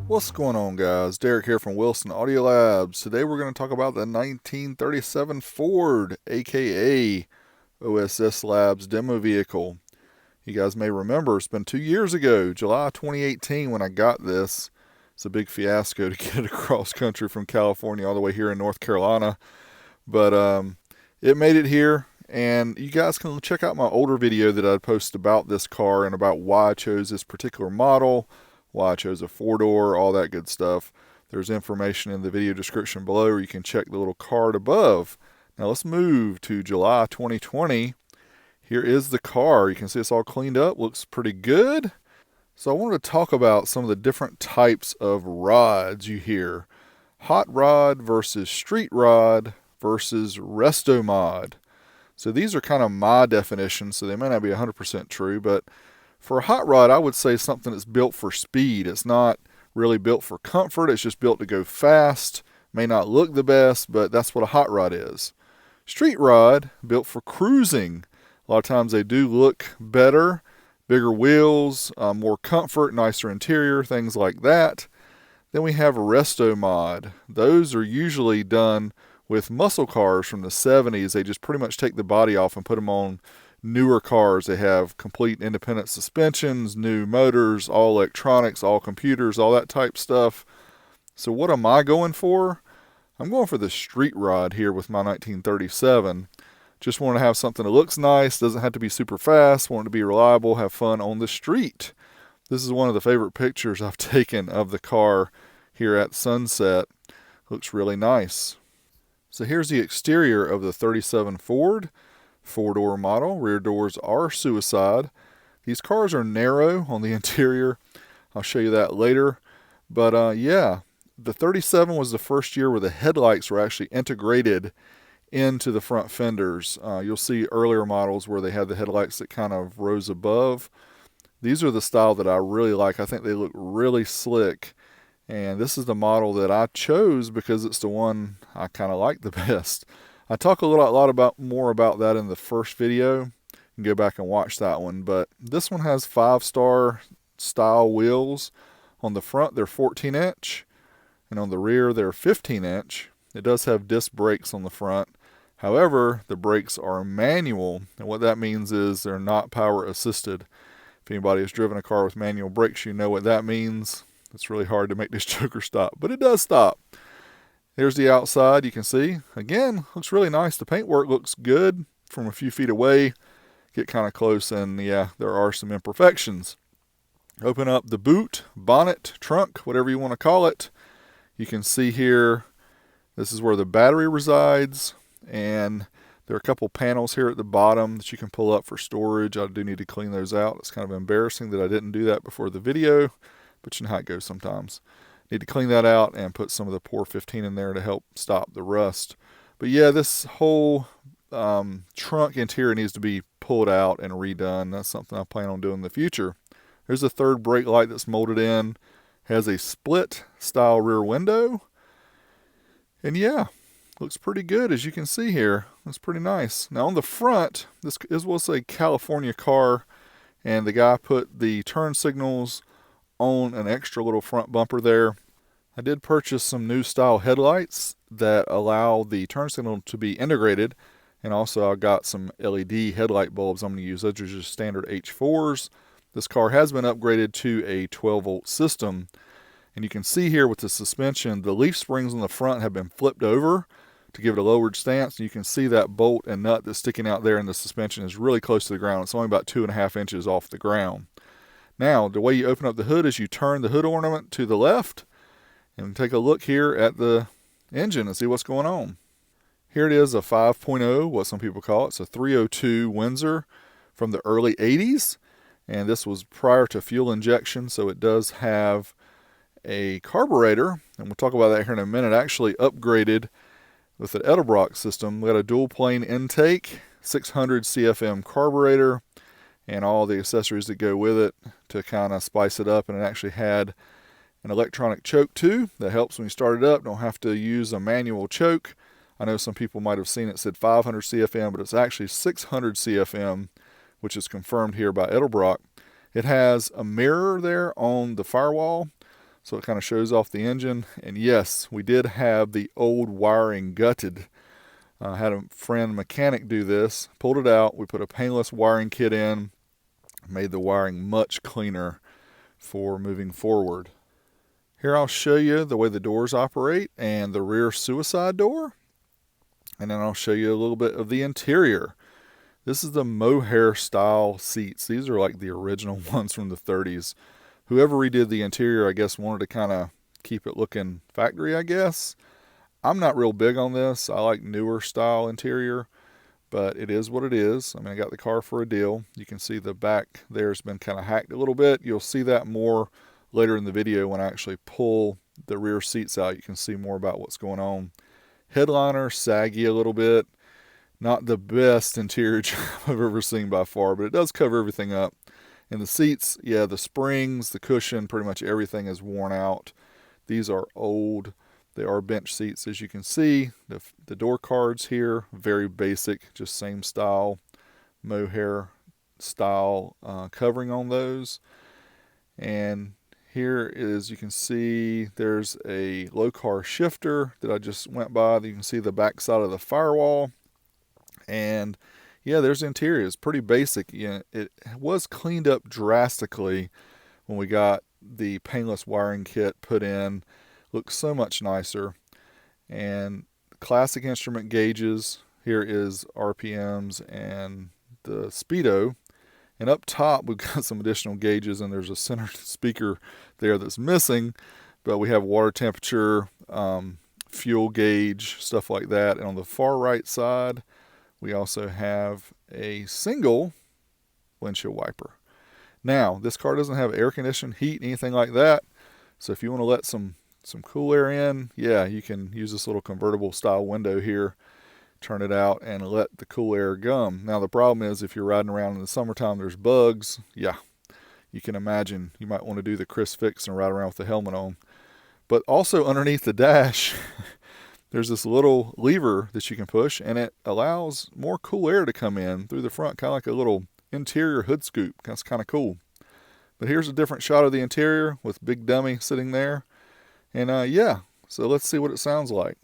What's going on, guys? Derek here from Wilson Audio Labs. Today we're going to talk about the 1937 Ford, aka OSS Labs demo vehicle. You guys may remember it's been 2 years ago, July 2018, when I got this. It's a big fiasco to get it across country from California all the way here in North Carolina, but it made it here. And you guys can check out my older video that I posted about this car and about why I chose this particular model, why I chose a four-door, all that good stuff. There's information in the video description below, or you can check the little card above. Now let's move to July 2020. Here is the car. You can see it's all cleaned up, looks pretty good. So I wanted to talk about some of the different types of rods you hear. Hot rod versus street rod versus resto mod. So these are kind of my definitions, so they may not be 100% true, but for a hot rod, I would say something that's built for speed. It's not really built for comfort. It's just built to go fast. May not look the best, but that's what a hot rod is. Street rod, built for cruising. A lot of times they do look better, bigger wheels, more comfort, nicer interior, things like that. Then we have a resto mod. Those are usually done with muscle cars from the 70s. They just pretty much take the body off and put them on newer cars. They have complete independent suspensions, new motors, all electronics, all computers, all that type stuff. So what am I going for? I'm going for the street rod here with my 1937. Just want to have something that looks nice, doesn't have to be super fast, want it to be reliable, have fun on the street. This is one of the favorite pictures I've taken of the car here at sunset. Looks really nice. So here's the exterior of the 37 Ford. Four-door model. Rear doors are suicide. These cars are narrow on the interior. I'll show you that later. But yeah, the 37 was the first year where the headlights were actually integrated into the front fenders. You'll see earlier models where they had the headlights that kind of rose above. These are the style that I really like. I think they look really slick. And this is the model that I chose because it's the one I kind of like the best. I talk a lot more about that in the first video. You can go back and watch that one. But this one has 5-star style wheels. On the front, they're 14-inch. And on the rear, they're 15-inch. It does have disc brakes on the front. However, the brakes are manual. And what that means is they're not power assisted. If anybody has driven a car with manual brakes, you know what that means. It's really hard to make this joker stop, but it does stop. Here's the outside. You can see, again, looks really nice. The paintwork looks good from a few feet away. Get kind of close and yeah, there are some imperfections. Open up the boot, bonnet, trunk, whatever you want to call it. You can see here, this is where the battery resides, and there are a couple panels here at the bottom that you can pull up for storage. I do need to clean those out. It's kind of embarrassing that I didn't do that before the video, but you know how it goes sometimes. Need to clean that out and put some of the Pour 15 in there to help stop the rust. But yeah, this whole trunk interior needs to be pulled out and redone. That's something I plan on doing in the future. There's a third brake light that's molded in. Has a split style rear window. And yeah, looks pretty good as you can see here. That's pretty nice. Now on the front, this was a California car, and the guy put the turn signals on an extra little front bumper there. I did purchase some new style headlights that allow the turn signal to be integrated, and also I got some LED headlight bulbs I'm going to use. Those are just standard H4s. This car has been upgraded to a 12-volt system, and you can see here with the suspension, the leaf springs on the front have been flipped over to give it a lowered stance, and you can see that bolt and nut that's sticking out there in the suspension is really close to the ground. It's only about 2.5 inches off the ground. Now, the way you open up the hood is you turn the hood ornament to the left and take a look here at the engine and see what's going on. Here it is, a 5.0, what some people call it. It's a 302 Windsor from the early 80s, and this was prior to fuel injection, so it does have a carburetor, and we'll talk about that here in a minute. Actually upgraded with an Edelbrock system. We got a dual plane intake, 600 CFM carburetor, and all the accessories that go with it to kind of spice it up. And it actually had an electronic choke too that helps when you start it up. Don't have to use a manual choke. I know some people might have seen it said 500 CFM, but it's actually 600 CFM, which is confirmed here by Edelbrock. It has a mirror there on the firewall, so it kind of shows off the engine. And yes, we did have the old wiring gutted. I had a friend mechanic do this, pulled it out, we put a painless wiring kit in, made the wiring much cleaner for moving forward. Here I'll show you the way the doors operate and the rear suicide door. And then I'll show you a little bit of the interior. This is the mohair style seats. These are like the original ones from the 30s. Whoever redid the interior, I guess, wanted to kind of keep it looking factory, I guess. I'm not real big on this. I like newer style interior, but it is what it is. I mean, I got the car for a deal. You can see the back there's been kind of hacked a little bit. You'll see that more later in the video when I actually pull the rear seats out. You can see more about what's going on. Headliner, saggy a little bit. Not the best interior job I've ever seen by far, but it does cover everything up. And the seats, yeah, the springs, the cushion, pretty much everything is worn out. These are old. They are bench seats, as you can see. The door cards here, very basic, just same style, mohair style covering on those. And here is, you can see there's a low car shifter that I just went by. You can see the back side of the firewall. And yeah, there's the interior. It's pretty basic. Yeah, it was cleaned up drastically when we got the painless wiring kit put in. Looks so much nicer. And classic instrument gauges. Here is RPMs and the speedo. And up top we've got some additional gauges, and there's a center speaker there that's missing, but we have water temperature, fuel gauge, stuff like that. And on the far right side we also have a single windshield wiper. Now, this car doesn't have air conditioning, heat, anything like that, so if you want to let some cool air in, yeah, you can use this little convertible style window here, turn it out, and let the cool air come. Now, the problem is if you're riding around in the summertime, there's bugs. Yeah, you can imagine you might want to do the Chris fix and ride around with the helmet on. But also underneath the dash, there's this little lever that you can push, and it allows more cool air to come in through the front, kind of like a little interior hood scoop. That's kind of cool. But here's a different shot of the interior with Big Dummy sitting there. And yeah, so let's see what it sounds like.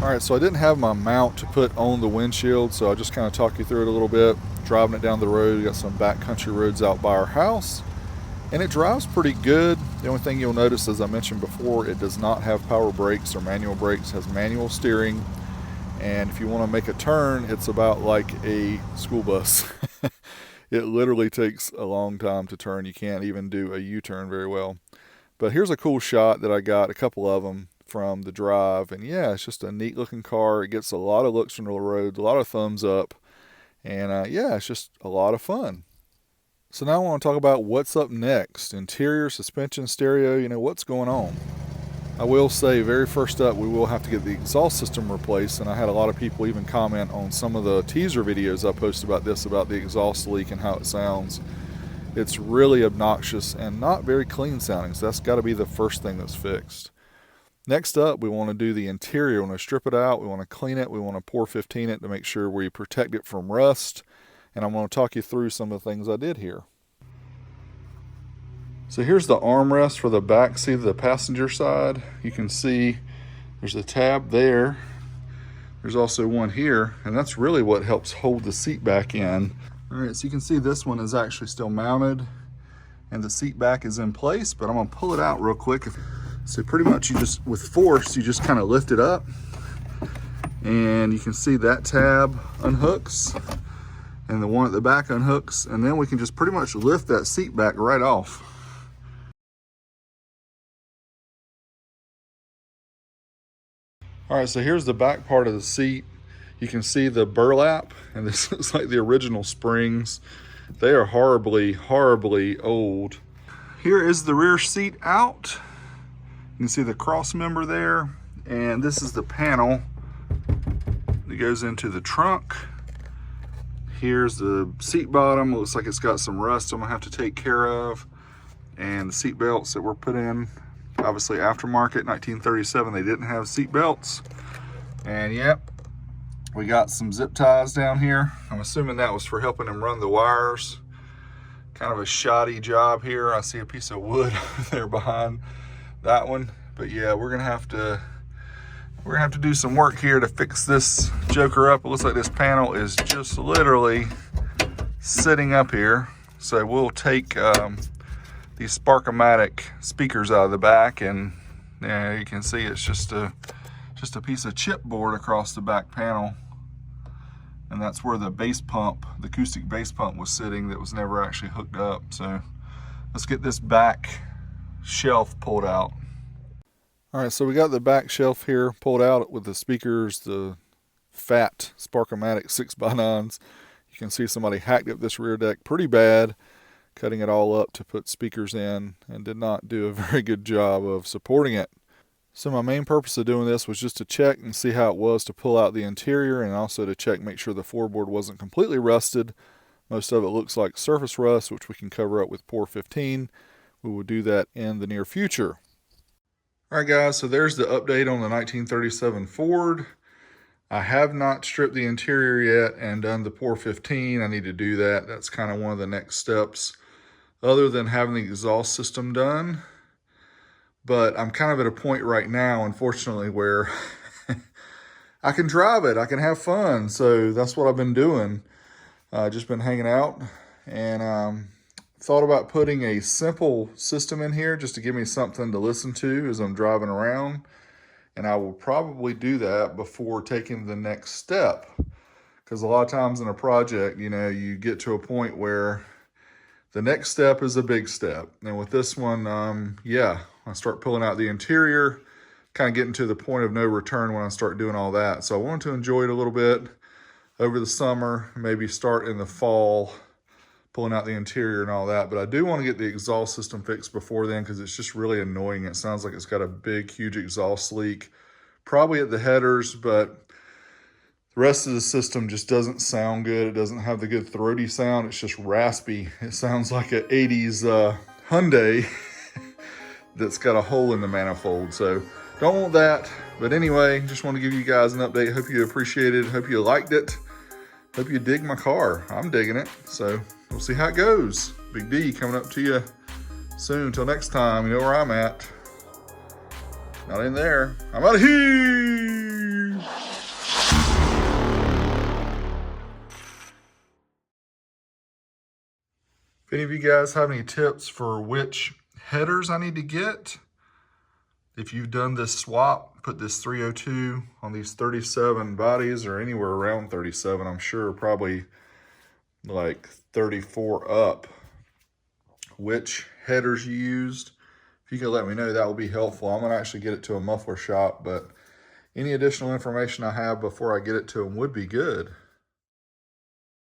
Alright, so I didn't have my mount to put on the windshield, so I'll just kind of talk you through it a little bit. Driving it down the road, we got some backcountry roads out by our house, and it drives pretty good. The only thing you'll notice, as I mentioned before, it does not have power brakes or manual brakes. It has manual steering, and if you want to make a turn, it's about like a school bus. It literally takes a long time to turn. You can't even do a U-turn very well. But here's a cool shot that I got, a couple of them, from the drive, and yeah, it's just a neat looking car. It gets a lot of looks from the road, a lot of thumbs up, and yeah, it's just a lot of fun. So now I want to talk about what's up next. Interior, suspension, stereo, you know, what's going on. I will say, very first up, we will have to get the exhaust system replaced, and I had a lot of people even comment on some of the teaser videos I posted about this, about the exhaust leak and how it sounds. It's really obnoxious and not very clean sounding, so that's got to be the first thing that's fixed. Next up, we want to do the interior. We want to strip it out, we want to clean it, we want to pour 15 it to make sure we protect it from rust, and I'm going to talk you through some of the things I did here. So here's the armrest for the back seat of the passenger side. You can see there's a tab there. There's also one here, and that's really what helps hold the seat back in. All right, so you can see this one is actually still mounted, and the seat back is in place, but I'm going to pull it out real quick. So pretty much you just, with force, you just kind of lift it up, and you can see that tab unhooks, and the one at the back unhooks, and then we can just pretty much lift that seat back right off. All right, so here's the back part of the seat. You can see the burlap, and this looks like the original springs. They are horribly, horribly old. Here is the rear seat out. You can see the cross member there, and this is the panel that goes into the trunk. Here's the seat bottom. Looks like it's got some rust I'm gonna have to take care of. And the seat belts that were put in, obviously aftermarket, 1937, they didn't have seat belts. And yep, we got some zip ties down here. I'm assuming that was for helping them run the wires. Kind of a shoddy job here. I see a piece of wood there behind that one. But yeah, we're gonna have to do some work here to fix this joker up. It looks like this panel is just literally sitting up here. So we'll take these Sparkomatic speakers out of the back, and yeah, you can see it's just a piece of chipboard across the back panel. And that's where the bass pump, the acoustic bass pump, was sitting that was never actually hooked up. So let's get this back shelf pulled out. All right, so we got the back shelf here pulled out with the speakers, the fat Sparkomatic 6x9s. You can see somebody hacked up this rear deck pretty bad, cutting it all up to put speakers in, and did not do a very good job of supporting it. So my main purpose of doing this was just to check and see how it was to pull out the interior, and also to check, make sure the floorboard wasn't completely rusted. Most of it looks like surface rust, which we can cover up with POR 15. We will do that in the near future. All right guys, so there's the update on the 1937 Ford. I have not stripped the interior yet and done the POR 15. I need to do that. That's kind of one of the next steps, other than having the exhaust system done. But I'm kind of at a point right now, unfortunately, where I can drive it, I can have fun. So that's what I've been doing. Just been hanging out, and thought about putting a simple system in here just to give me something to listen to as I'm driving around. And I will probably do that before taking the next step. Because a lot of times in a project, you know, you get to a point where the next step is a big step. And with this one, yeah, I start pulling out the interior, kind of getting to the point of no return when I start doing all that. So I wanted to enjoy it a little bit over the summer, maybe start in the fall, pulling out the interior and all that. But I do want to get the exhaust system fixed before then, because it's just really annoying. It sounds like it's got a big, huge exhaust leak, probably at the headers, but the rest of the system just doesn't sound good. It doesn't have the good throaty sound. It's just raspy. It sounds like an 80s Hyundai that's got a hole in the manifold. So don't want that. But anyway, just want to give you guys an update. Hope you appreciated it. Hope you liked it. Hope you dig my car. I'm digging it. So we'll see how it goes. Big D coming up to you soon. Till next time, you know where I'm at. Not in there. I'm out of here. If any of you guys have any tips for which headers I need to get, if you've done this swap, put this 302 on these 37 bodies, or anywhere around 37, I'm sure, probably like 34 up, which headers you used. If you could let me know, that would be helpful. I'm gonna actually get it to a muffler shop, but any additional information I have before I get it to them would be good.